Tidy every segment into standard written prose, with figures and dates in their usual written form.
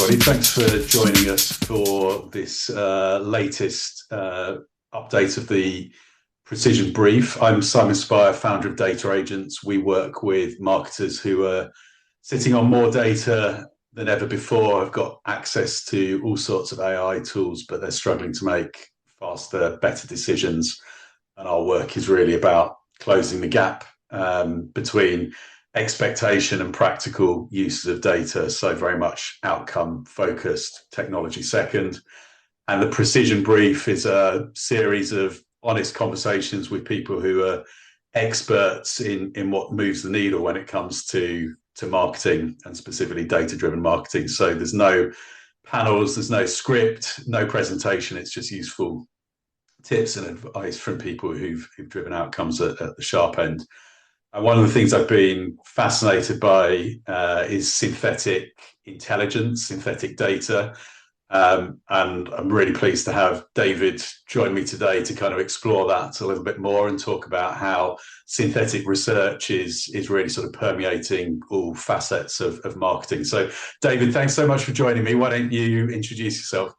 everybody. Thanks for joining us for this latest update of the Precision Brief. I'm Simon Spire, founder of Data Agents. We work with marketers who are sitting on more data than ever before, have got access to all sorts of AI tools, but they're struggling to make faster, better decisions. And our work is really about closing the gap between expectation and practical uses of data. So very much outcome focused, technology second. And the Precision Brief is a series of honest conversations with people who are experts in what moves the needle when it comes to marketing, and specifically data-driven marketing. So there's no panels, there's no script, no presentation. It's just useful tips and advice from people who've driven outcomes at the sharp end. And one of the things I've been fascinated by is synthetic intelligence, synthetic data. And I'm really pleased to have David join me today to kind of explore that a little bit more and talk about how synthetic research is really sort of permeating all facets of marketing. So, David, thanks so much for joining me. Why don't you introduce yourself?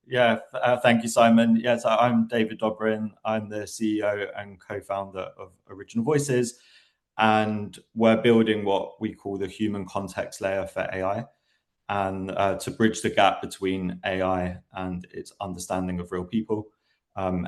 Yeah, thank you, Simon. Yes, I'm David Dobrin. I'm the CEO and co-founder of Original Voices. And we're building what we call the human context layer for AI, and to bridge the gap between AI and its understanding of real people.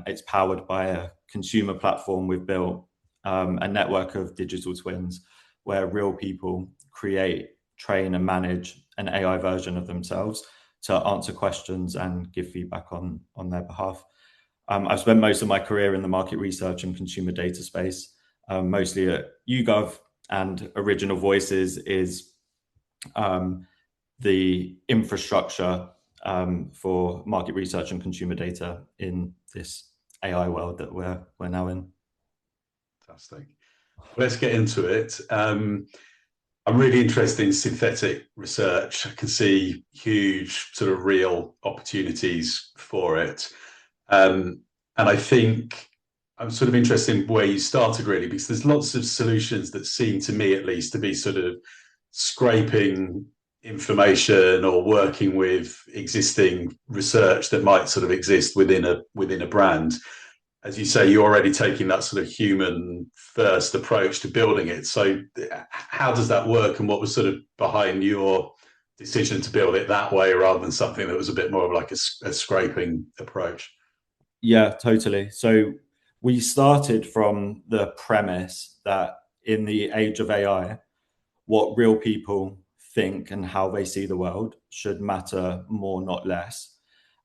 It's powered by a consumer platform we've built, a network of digital twins where real people create, train and manage an AI version of themselves to answer questions and give feedback on their behalf. I've spent most of my career in the market research and consumer data space, mostly at YouGov, and Original Voices is the infrastructure for market research and consumer data in this AI world that we're now in. Fantastic. Let's get into it. I'm really interested in synthetic research. I can see huge sort of real opportunities for it. And I think I'm sort of interested in where you started, really, because there's lots of solutions that seem to me, at least, to be sort of scraping information or working with existing research that might sort of exist within a brand. As you say, you're already taking that sort of human first approach to building it. So how does that work, and what was sort of behind your decision to build it that way rather than something that was a bit more of like a scraping approach? Yeah, totally. So we started from the premise that in the age of AI, what real people think and how they see the world should matter more, not less.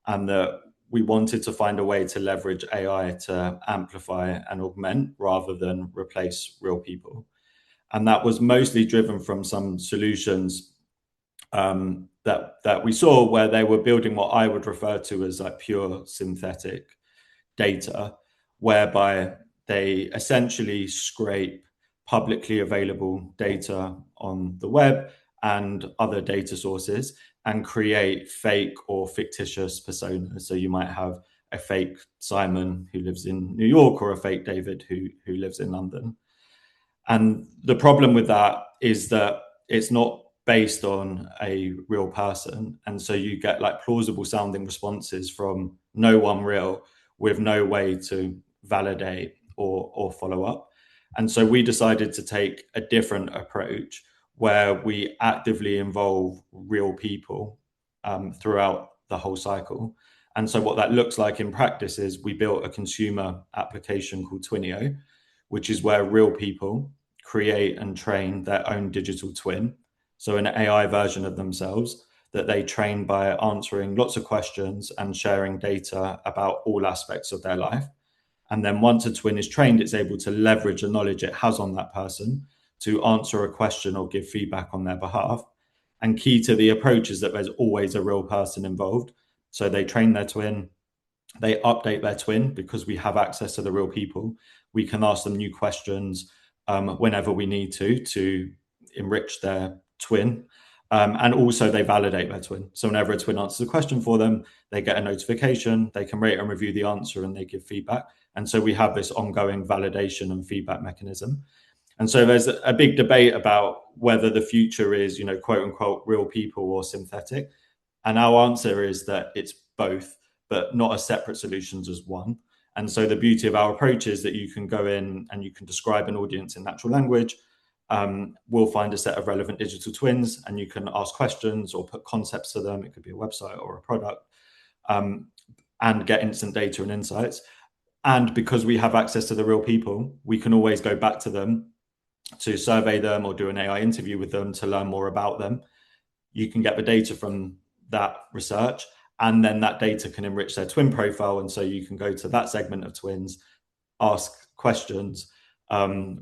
And that we wanted to find a way to leverage AI to amplify and augment rather than replace real people. And that was mostly driven from some solutions that we saw where they were building what I would refer to as like pure synthetic data, whereby they essentially scrape publicly available data on the web and other data sources and create fake or fictitious personas. So you might have a fake Simon who lives in New York or a fake David who lives in London. And the problem with that is that it's not based on a real person. And so you get like plausible sounding responses from no one real with no way to validate or follow up. And so we decided to take a different approach where we actively involve real people throughout the whole cycle. And so what that looks like in practice is we built a consumer application called Twinio, which is where real people create and train their own digital twin. So an AI version of themselves that they train by answering lots of questions and sharing data about all aspects of their life. And then once a twin is trained, it's able to leverage the knowledge it has on that person to answer a question or give feedback on their behalf. And key to the approach is that there's always a real person involved. So they train their twin, they update their twin because we have access to the real people. We can ask them new questions whenever we need to enrich their twin. And also they validate their twin. So whenever a twin answers a question for them, they get a notification, they can rate and review the answer and they give feedback. And so we have this ongoing validation and feedback mechanism. And so there's a big debate about whether the future is, quote unquote, real people or synthetic. And our answer is that it's both, but not as separate solutions as one. And so the beauty of our approach is that you can go in and you can describe an audience in natural language. We'll find a set of relevant digital twins, and you can ask questions or put concepts to them. It could be a website or a product, and get instant data and insights. And because we have access to the real people, we can always go back to them to survey them or do an AI interview with them to learn more about them. You can get the data from that research, and then that data can enrich their twin profile. And so you can go to that segment of twins, ask questions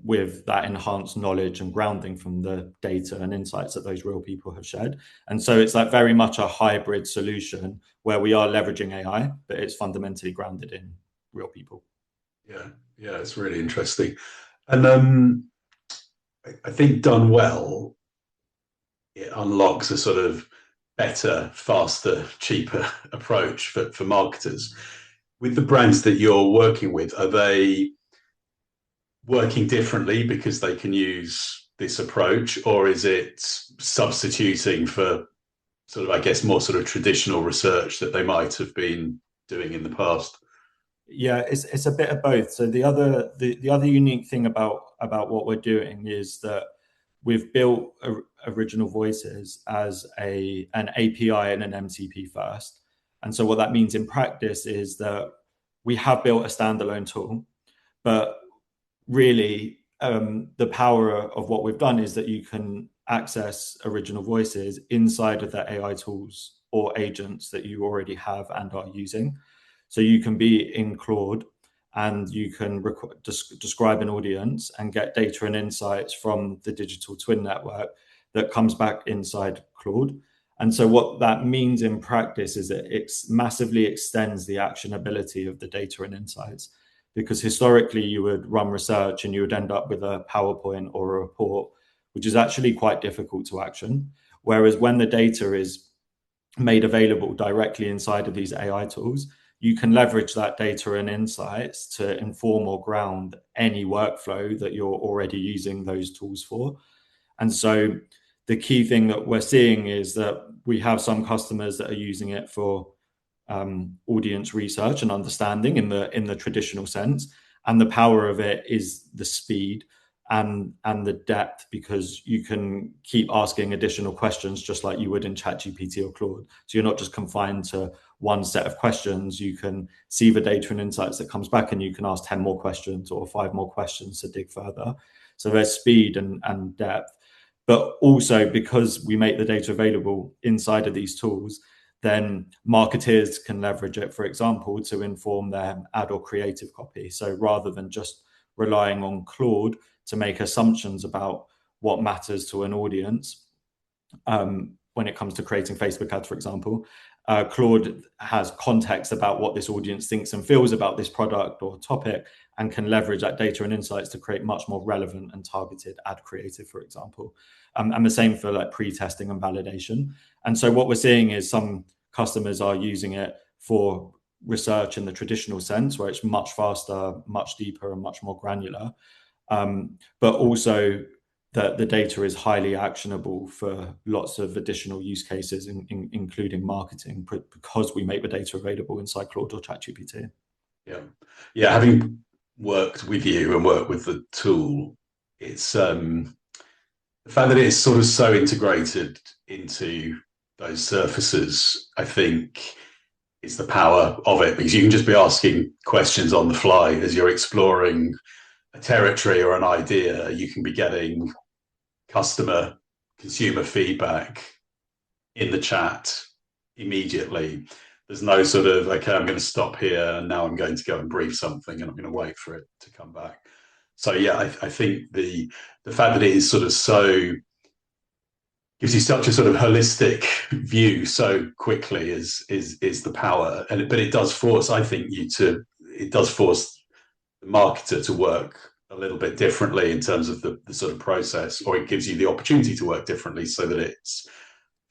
with that enhanced knowledge and grounding from the data and insights that those real people have shared. And so it's like very much a hybrid solution where we are leveraging AI, but it's fundamentally grounded in real people. Yeah, it's really interesting. And I think done well, it unlocks a sort of better, faster, cheaper approach for marketers. With the brands that you're working with, are they working differently because they can use this approach, or is it substituting for sort of, I guess, more sort of traditional research that they might have been doing in the past? Yeah, it's a bit of both. So the other unique thing about what we're doing is that we've built Original Voices as an API and an MCP first. And so what that means in practice is that we have built a standalone tool, but really the power of what we've done is that you can access Original Voices inside of the AI tools or agents that you already have and are using. So you can be in Claude and you can describe an audience and get data and insights from the digital twin network that comes back inside Claude. And so what that means in practice is that it massively extends the actionability of the data and insights, because historically you would run research and you would end up with a PowerPoint or a report, which is actually quite difficult to action. Whereas when the data is made available directly inside of these AI tools, you can leverage that data and insights to inform or ground any workflow that you're already using those tools for. And so the key thing that we're seeing is that we have some customers that are using it for audience research and understanding in the traditional sense. And the power of it is the speed and the depth, because you can keep asking additional questions just like you would in ChatGPT or Claude. So you're not just confined to one set of questions. You can see the data and insights that comes back, and you can ask 10 more questions or 5 more questions to dig further. So there's speed and depth. But also, because we make the data available inside of these tools, then marketeers can leverage it, for example, to inform their ad or creative copy. So rather than just relying on Claude to make assumptions about what matters to an audience, when it comes to creating Facebook ads, for example, Claude has context about what this audience thinks and feels about this product or topic, and can leverage that data and insights to create much more relevant and targeted ad creative, for example. And the same for like pre-testing and validation. And so what we're seeing is some customers are using it for research in the traditional sense, where it's much faster, much deeper, and much more granular. But also that the data is highly actionable for lots of additional use cases, including marketing, because we make the data available inside Claude or ChatGPT. Yeah. Having worked with you and worked with the tool, it's the fact that it's sort of so integrated into those surfaces, I think, is the power of it, because you can just be asking questions on the fly as you're exploring a territory or an idea. You can be getting consumer feedback in the chat immediately. There's no sort of, okay, I'm going to stop here and now I'm going to go and brief something and I'm going to wait for it to come back. So yeah, I think the fact that it is sort of so, gives you such a sort of holistic view so quickly is the power. But it does force, I think, it does force the marketer to work a little bit differently in terms of the sort of process, or it gives you the opportunity to work differently so that it's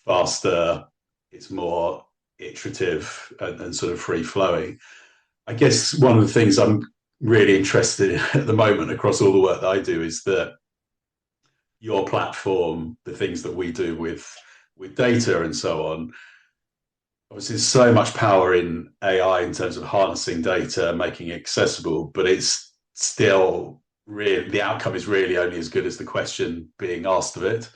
faster, it's more iterative and sort of free flowing. I guess one of the things I'm really interested in at the moment across all the work that I do is that your platform, the things that we do with data and so on, Obviously, there's so much power in AI in terms of harnessing data, making it accessible, but it's still really, the outcome is really only as good as the question being asked of it.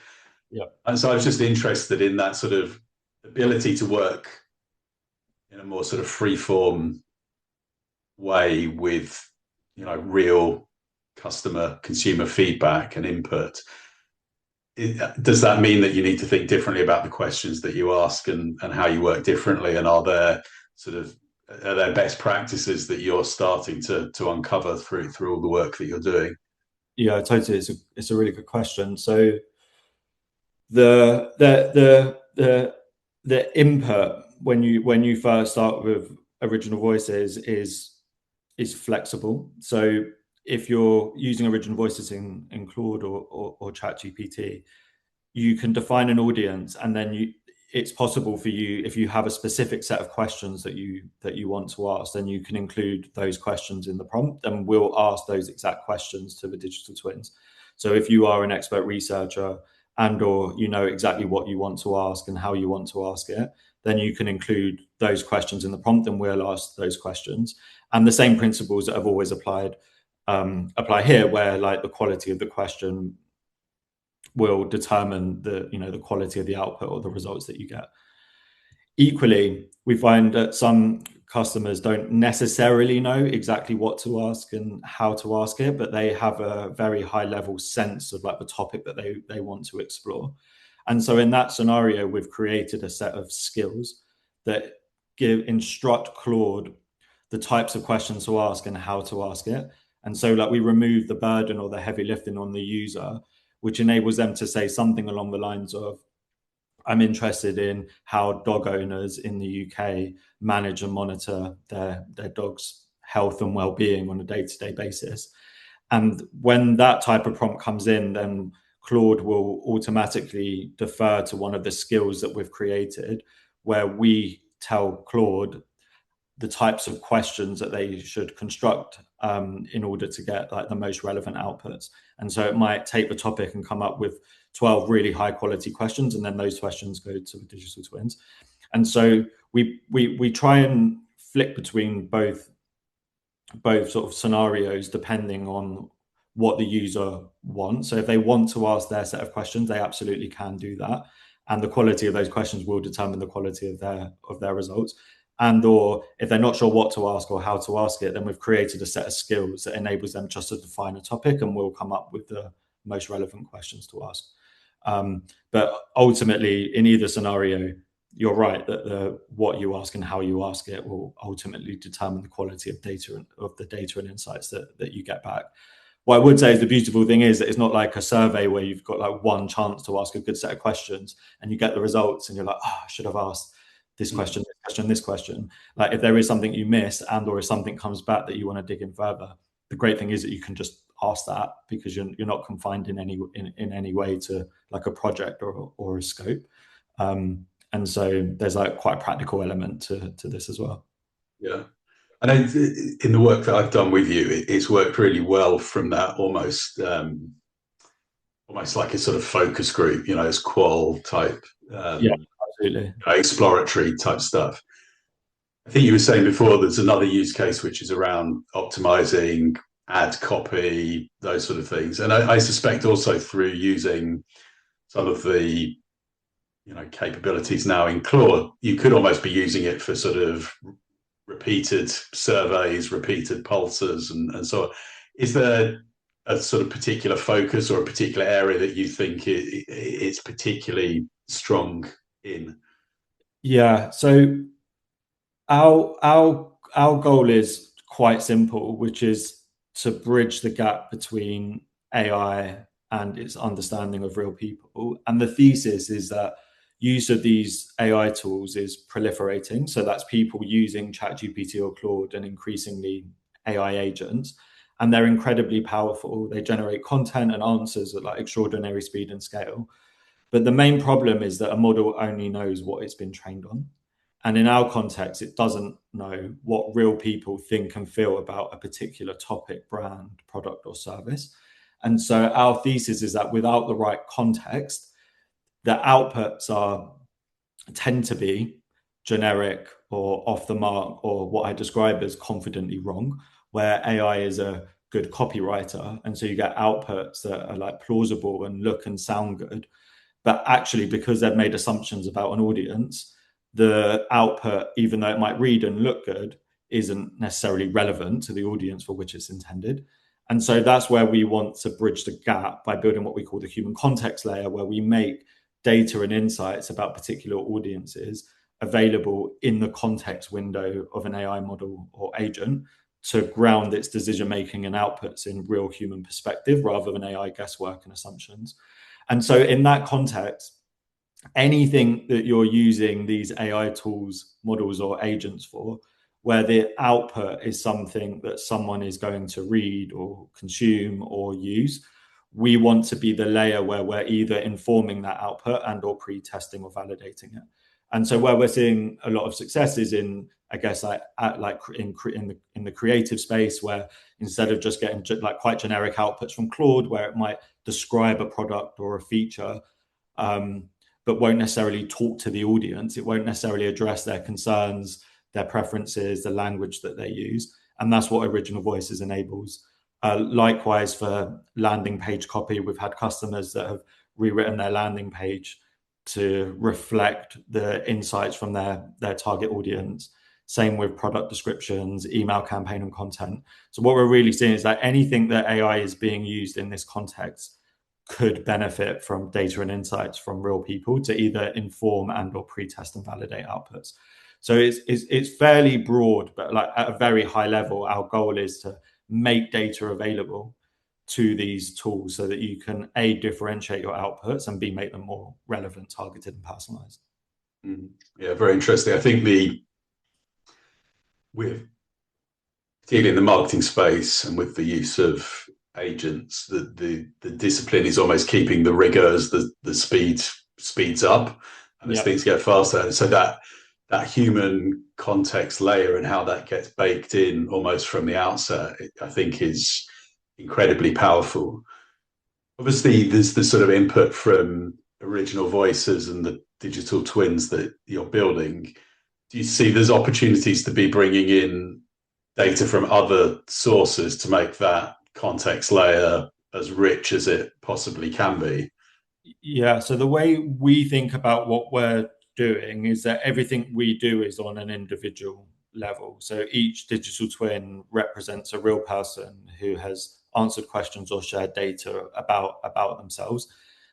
Yeah. And so I was just interested in that sort of ability to work in a more sort of free form way with, real customer consumer feedback and input. Does that mean that you need to think differently about the questions that you ask and how you work differently? And are there best practices that you're starting to uncover through all the work that you're doing? Yeah, totally. It's a really good question. So the input when you first start with original voices is flexible. So if you're using original voices in Claude or ChatGPT, you can define an audience, and then it's possible for you, if you have a specific set of questions that you want to ask, then you can include those questions in the prompt, and we'll ask those exact questions to the digital twins. So if you are an expert researcher and or you know exactly what you want to ask and how you want to ask it, then you can include those questions in the prompt, and we'll ask those questions. And the same principles that have always applied apply here, where like the quality of the question will determine the quality of the output or the results that you get. Equally, we find that some customers don't necessarily know exactly what to ask and how to ask it, but they have a very high level sense of like the topic that they want to explore. And so in that scenario, we've created a set of skills that instruct Claude the types of questions to ask and how to ask it. And so like we remove the burden or the heavy lifting on the user, which enables them to say something along the lines of, I'm interested in how dog owners in the UK manage and monitor their dog's health and well-being on a day-to-day basis. And when that type of prompt comes in, then Claude will automatically defer to one of the skills that we've created, where we tell Claude the types of questions that they should construct in order to get like the most relevant outputs. And so it might take the topic and come up with 12 really high quality questions, and then those questions go to the digital twins. And so we try and flick between both sort of scenarios depending on what the user wants. So if they want to ask their set of questions, they absolutely can do that, and the quality of those questions will determine the quality of their results. And or if they're not sure what to ask or how to ask it, then we've created a set of skills that enables them just to define a topic, and we'll come up with the most relevant questions to ask. But ultimately, in either scenario, you're right that what you ask and how you ask it will ultimately determine the quality of the data and insights that you get back. What I would say is the beautiful thing is that it's not like a survey where you've got like one chance to ask a good set of questions and you get the results and you're like, oh, I should have asked this question, this question, this question. Like if there is something you miss and or if something comes back that you want to dig in further, the great thing is that you can just ask that, because you're not confined in any way to like a project or a scope. And so there's like quite a practical element to this as well. Yeah. And in the work that I've done with you, it's worked really well from that almost like a sort of focus group, as qual type, Yeah, absolutely. exploratory type stuff. I think you were saying before there's another use case which is around optimizing ad copy, those sort of things. And I suspect also through using some of the capabilities now in Claude, you could almost be using it for sort of repeated surveys, repeated pulses, and so on. Is there a sort of particular focus or a particular area that you think it's particularly strong in? Yeah. So our goal is quite simple, which is to bridge the gap between AI and its understanding of real people. And the thesis is that use of these AI tools is proliferating. So that's people using ChatGPT or Claude and increasingly AI agents. And they're incredibly powerful. They generate content and answers at like extraordinary speed and scale. But the main problem is that a model only knows what it's been trained on. And in our context, it doesn't know what real people think and feel about a particular topic, brand, product, or service. And so our thesis is that without the right context, the outputs tend to be generic or off the mark, or what I describe as confidently wrong, where AI is a good copywriter. And so you get outputs that are like plausible and look and sound good. But actually, because they've made assumptions about an audience, the output, even though it might read and look good, isn't necessarily relevant to the audience for which it's intended. And so that's where we want to bridge the gap by building what we call the human context layer, where we make data and insights about particular audiences available in the context window of an AI model or agent to ground its decision making and outputs in real human perspective rather than AI guesswork and assumptions. And so in that context, anything that you're using these AI tools, models, or agents for, where the output is something that someone is going to read or consume or use, we want to be the layer where we're either informing that output and or pre-testing or validating it. And so where we're seeing a lot of success is in, I guess, like in the creative space, where instead of just getting like quite generic outputs from Claude, where it might describe a product or a feature, but won't necessarily talk to the audience. It won't necessarily address their concerns, their preferences, the language that they use. And that's what Original Voices enables. Likewise, for landing page copy, we've had customers that have rewritten their landing page to reflect the insights from their target audience. Same with product descriptions, email campaign and content. So what we're really seeing is that anything that AI is being used in this context could benefit from data and insights from real people to either inform and or pre-test and validate outputs. So it's fairly broad, but like at a very high level, our goal is to make data available to these tools so that you can A, differentiate your outputs, and B, make them more relevant, targeted, and personalized. Yeah, very interesting. I think particularly in the marketing space and with the use of agents, the discipline is almost keeping the rigor as the speeds up and as things get faster. And so that human context layer and how that gets baked in almost from the outset, I think is incredibly powerful. Obviously, there's the sort of input from Original Voices and the digital twins that you're building. Do you see there's opportunities to be bringing in data from other sources to make that context layer as rich as it possibly can be? Yeah, so the way we think about what we're doing is that everything we do is on an individual level. So each digital twin represents a real person who has answered questions or shared data about themselves.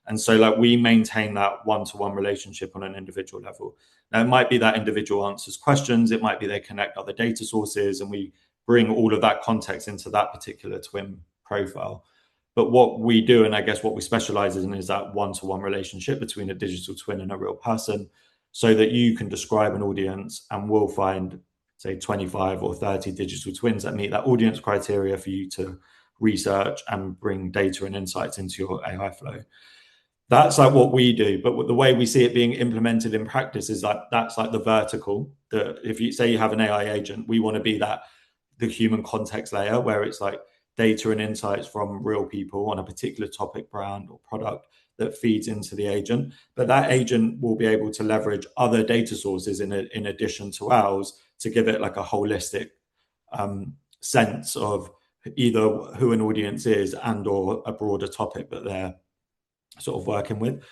And so like we maintain that one-to-one relationship on an individual level. Now it might be that individual answers questions, it might be they connect other data sources, and we bring all of that context into that particular twin profile. But what we do, and I guess what we specialize in, is that one-to-one relationship between a digital twin and a real person, so that you can describe an audience and we'll find, say, 25 or 30 digital twins that meet that audience criteria for you to research and bring data and insights into your AI flow. That's like what we do. But the way we see it being implemented in practice is like that's like the vertical. That if you say you have an AI agent, we want to be the human context layer, where it's like data and insights from real people on a particular topic, brand, or product that feeds into the agent. But that agent will be able to leverage other data sources in addition to ours to give it like a holistic sense of either who an audience is and or a broader topic that they're sort of working with.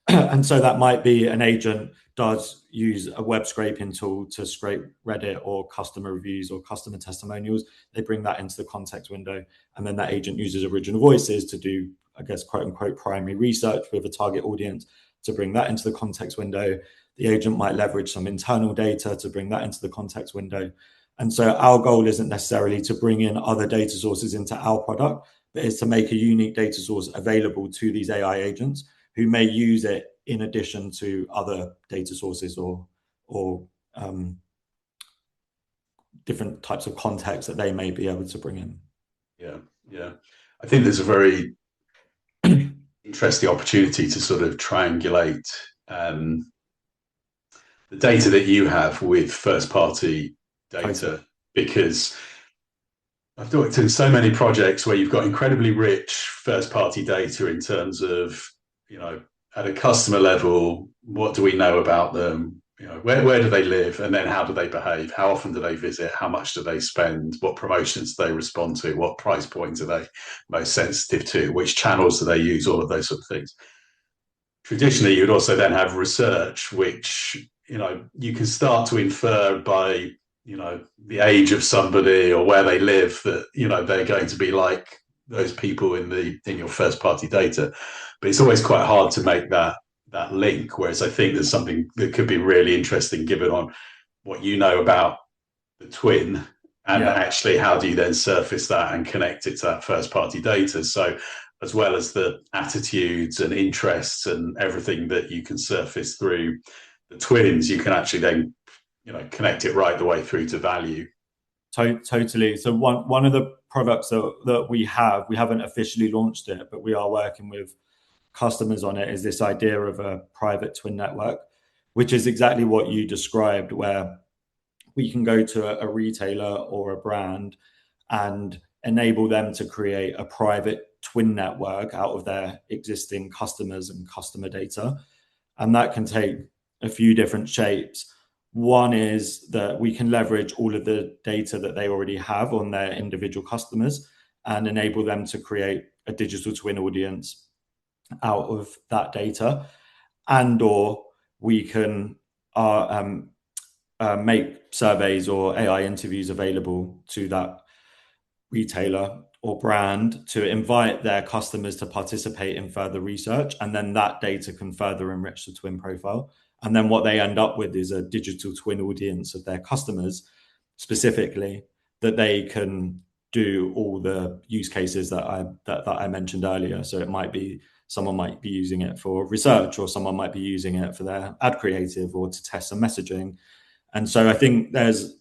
And so that might be an agent does use a web scraping tool to scrape Reddit or customer reviews or customer testimonials. They bring that into the context window. And then that agent uses Original Voices to do, I guess, quote unquote, primary research with a target audience to bring that into the context window. The agent might leverage some internal data to bring that into the context window. And so our goal isn't necessarily to bring in other data sources into our product, but is to make a unique data source available to these AI agents who may use it in addition to other data sources or different types of context that they may be able to bring in. Yeah. I think there's a very interesting opportunity to sort of triangulate the data that you have with first-party data, because I've worked in so many projects where you've got incredibly rich first-party data in terms of, at a customer level, what do we know about them? where do they live, and then how do they behave? How often do they visit? How much do they spend? What promotions do they respond to? What price points are they most sensitive to? Which channels do they use? All of those sort of things. Traditionally, you'd also then have research, which you can start to infer by the age of somebody or where they live that they're going to be like those people in your first party data. But it's always quite hard to make that link. Whereas I think there's something that could be really interesting given on what you know about the twin, and Yeah, actually how do you then surface that and connect it to that first party data. So as well as the attitudes and interests and everything that you can surface through the twins, you can actually then connect it right the way through to value. totally. So one of the products that we haven't officially launched it, but we are working with customers on it, is this idea of a private twin network, which is exactly what you described, where we can go to a retailer or a brand and enable them to create a private twin network out of their existing customers and customer data. And that can take a few different shapes. One is that we can leverage all of the data that they already have on their individual customers and enable them to create a digital twin audience out of that data. And or we can make surveys or AI interviews available to that retailer or brand to invite their customers to participate in further research. And then that data can further enrich the twin profile. And then what they end up with is a digital twin audience of their customers specifically, that they can do all the use cases that I mentioned earlier. So it might be someone might be using it for research, or someone might be using it for their ad creative or to test some messaging. And so I think that's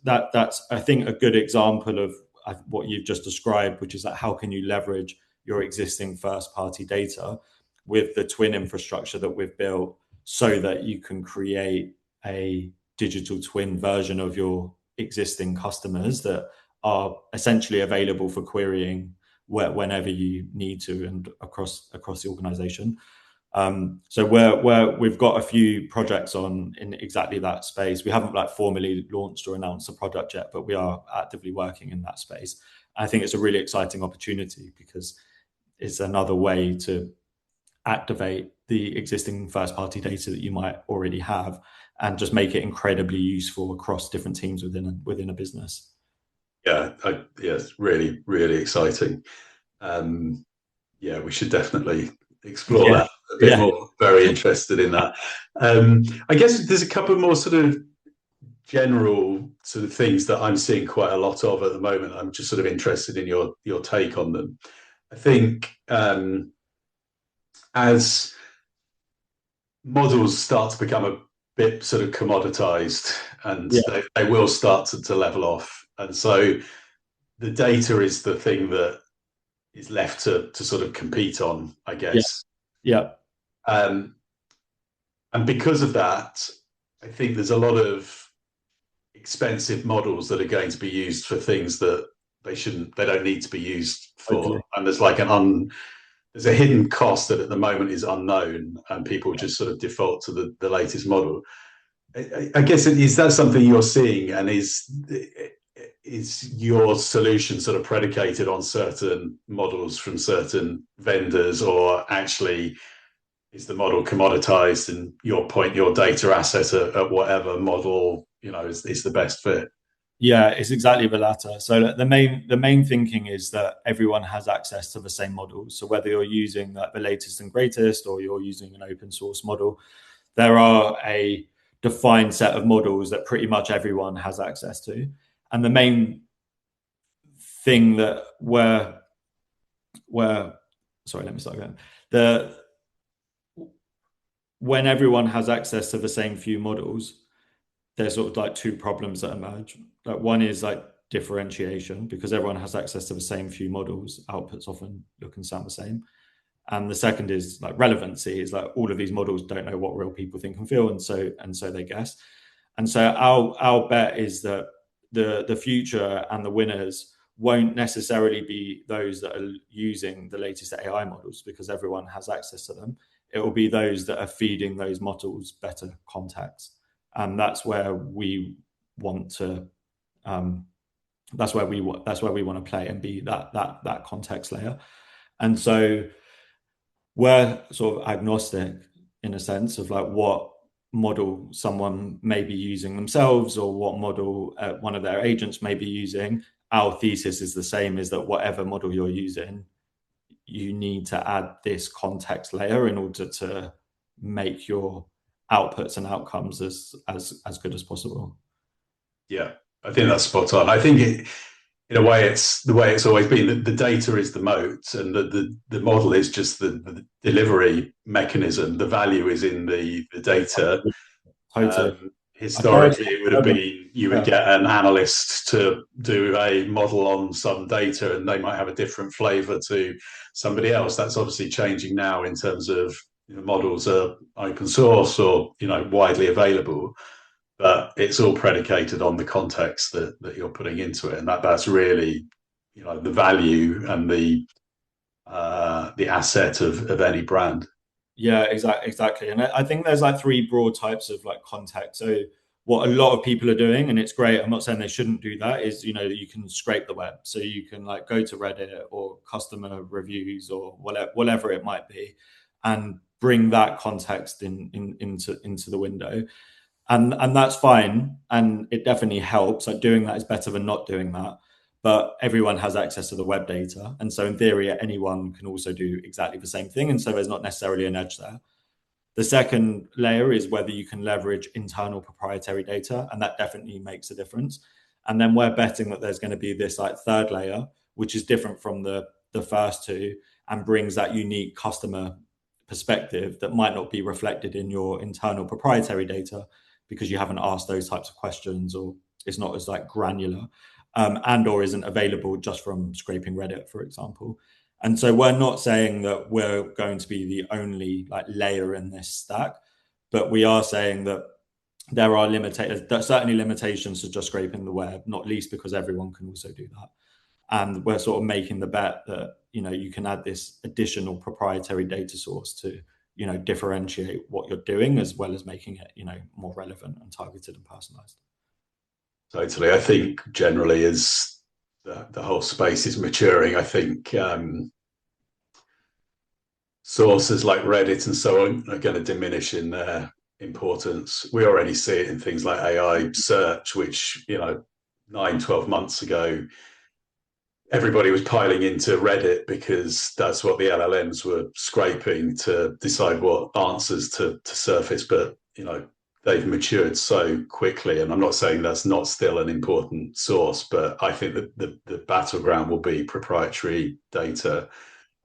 I think a good example of what you've just described, which is that how can you leverage your existing first party data with the twin infrastructure that we've built, so that you can create a digital twin version of your existing customers that are essentially available for querying whenever you need to and across the organization. So we've got a few projects on in exactly that space. We haven't formally launched or announced a product yet, but we are actively working in that space. I think it's a really exciting opportunity because it's another way to activate the existing first party data that you might already have and just make it incredibly useful across different teams within a business. Yeah, it's really, really exciting. We should definitely explore Yeah, that a bit yeah, more. Very interested in that. I guess there's a couple more sort of general sort of things that I'm seeing quite a lot of at the moment. I'm just sort of interested in your take on them. I think as models start to become a bit sort of commoditized, and yeah, they will start to level off, and so the data is the thing that is left to sort of compete on, I yeah, guess. yeah, Um, and because of that, I think there's a lot of expensive models that are going to be used for things that they don't need to be used for. totally. And there's a hidden cost that at the moment is unknown, and people just sort of default to the latest model. I guess, is that something you're seeing, and is your solution sort of predicated on certain models from certain vendors, or actually is the model commoditized and your data asset at whatever model is the best fit? Yeah, it's exactly the latter. So the main thinking is that everyone has access to the same models. So whether you're using the latest and greatest or you're using an open source model, there are a defined set of models that pretty much everyone has access to. And the main thing that where sorry, let me start again. The When everyone has access to the same few models, there's sort of two problems that emerge. One is differentiation, because everyone has access to the same few models. Outputs often look and sound the same. And the second is relevancy. Is all of these models don't know what real people think and feel, and so they guess. And so our bet is that the future and the winners won't necessarily be those that are using the latest AI models because everyone has access to them. It will be those that are feeding those models better context. and that's where we want to that's where we want to play and be that context layer. And so we're sort of agnostic in a sense of like what model someone may be using themselves or what model one of their agents may be using. Our thesis is the same, is that whatever model you're using, you need to add this context layer in order to make your outputs and outcomes as good as possible. Yeah, I think that's spot on. I think in a way, it's the way it's always been. The data is the moat, and the model is just the delivery mechanism. The value is in the data. Totally. Historically, it would have been you would Yeah. get an analyst to do a model on some data, and they might have a different flavor to somebody else. That's obviously changing now in terms of models are open source or widely available, but it's all predicated on the context that you're putting into it, and that's really the value and the asset of any brand. Yeah, exactly. And I think there's like three broad types of like context. So what a lot of people are doing, and it's great, I'm not saying they shouldn't do that, is you can scrape the web. So you can like go to Reddit or customer reviews or whatever it might be, and bring that context into the window. And that's fine. And it definitely helps. Like doing that is better than not doing that. But everyone has access to the web data. And so in theory, anyone can also do exactly the same thing. And so there's not necessarily an edge there. The second layer is whether you can leverage internal proprietary data, and that definitely makes a difference. And then we're betting that there's going to be this like third layer, which is different from the first two and brings that unique customer perspective that might not be reflected in your internal proprietary data because you haven't asked those types of questions, or it's not as like granular, and or isn't available just from scraping Reddit, for example. And so we're not saying that we're going to be the only like layer in this stack, but we are saying that there are certainly limitations to just scraping the web, not least because everyone can also do that. And we're sort of making the bet that you can add this additional proprietary data source to differentiate what you're doing, as well as making it more relevant and targeted and personalized. Totally. I think generally as the whole space is maturing, I think sources like Reddit and so on are going to diminish in their importance. We already see it in things like AI search, which 9-12 months ago everybody was piling into Reddit because that's what the LLMs were scraping to decide what answers to surface. But they've matured so quickly, and I'm not saying that's not still an important source, but I think that the battleground will be proprietary data.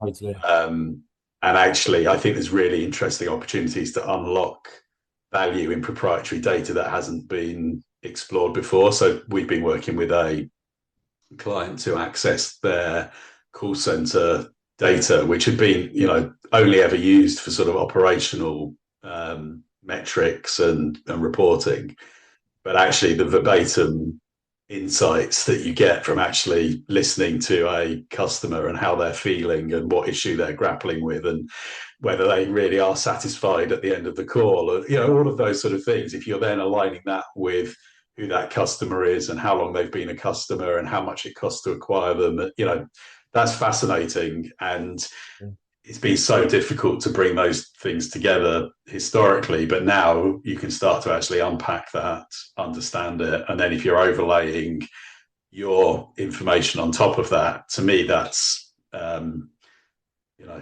Totally. And actually, I think there's really interesting opportunities to unlock value in proprietary data that hasn't been explored before. So we've been working with a client to access their call center data, which had been, only ever used for sort of operational metrics and reporting. But actually, the verbatim insights that you get from actually listening to a customer and how they're feeling and what issue they're grappling with and whether they really are satisfied at the end of the call, or all of those sort of things. If you're then aligning that with who that customer is and how long they've been a customer and how much it costs to acquire them, that's fascinating. And it's been so difficult to bring those things together historically, but now you can start to actually unpack that, understand it, and then if you're overlaying your information on top of that, to me that's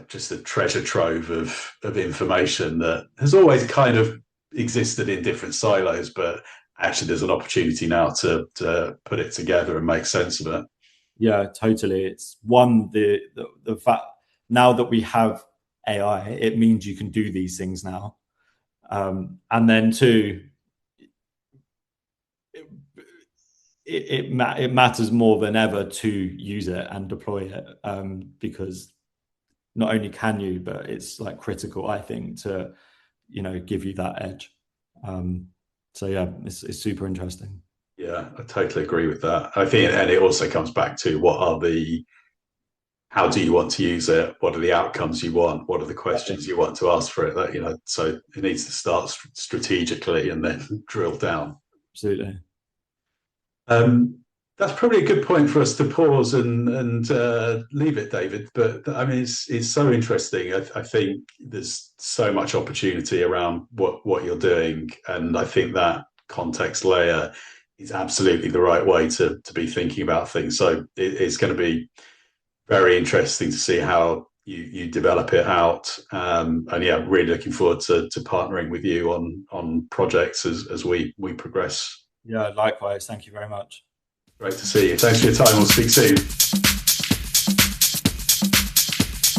just a treasure trove of information that has always kind of existed in different silos, but actually there's an opportunity now to put it together and make sense of it. Yeah, totally. It's one, the fact now that we have AI, it means you can do these things now. And then two, it matters more than ever to use it and deploy it, because not only can you, but it's like critical, I think, to give you that edge. So yeah, it's super interesting. Yeah, I totally agree with that. I think, and it also comes back to what are the how do you want to use it? What are the outcomes you want? What are the questions you want to ask for it? That, so it needs to start strategically and then drill down. Absolutely. That's probably a good point for us to pause and leave it, David. But I mean, it's so interesting. I think there's so much opportunity around what you're doing, and I think that context layer is absolutely the right way to be thinking about things. So it's going to be very interesting to see how you develop it out. And yeah, really looking forward to partnering with you on projects as we progress. Yeah, likewise. Thank you very much. Great to see you. Thanks for your time. We'll speak soon.